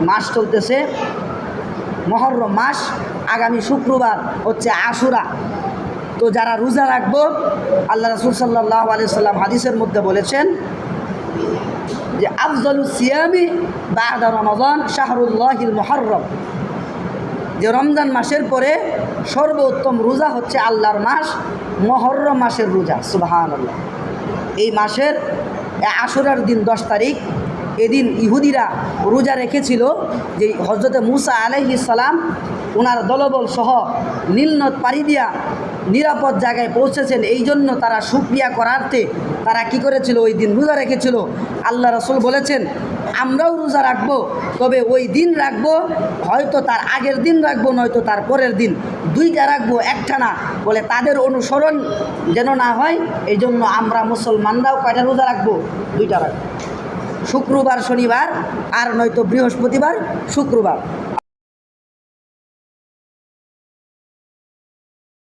মাস চলতেছে মুহররম মাস, আগামী শুক্রবার হচ্ছে আশুরা। তো যারা রোজা রাখবো, আল্লাহ রাসূল সাল্লাল্লাহু আলাইহি সাল্লাম হাদিসের মধ্যে বলেছেন যে আফজালুস সিয়ামি বা'দা রমাদান শাহরুল্লাহিল মুহররম, যে রমজান মাসের পরে সর্বোত্তম রোজা হচ্ছে আল্লাহর মাস মুহররম মাসের রোজা। সুবহানাল্লাহ। এই মাসের আশুরার দিন 10 তারিখ, এদিন ইহুদিরা রোজা রেখেছিল যে হযরতে মুসা আলাইহিস সালাম ওনার দলবল সহ নীল নদ পাড়ি দিয়া নিরাপদ জায়গায় পৌঁছেছেন। এই জন্য তারা শুকরিয়া করার্থে তারা কি করেছিল, ওই দিন রোজা রেখেছিল। আল্লাহ রাসূল বলেছেন আমরাও রোজা রাখবো, তবে ওই দিন রাখবো, হয়তো তার আগের দিন রাখবো, নয়তো তার পরের দিন, দুইটা রাখবো, একটা না। বলে তাদের অনুসরণ যেন না হয়, এই জন্য আমরা মুসলমানরাও কয়টা রোজা রাখবো? 2টা রাখবো, শুক্রবার শনিবার আর নয়তো বৃহস্পতিবার শুক্রবার।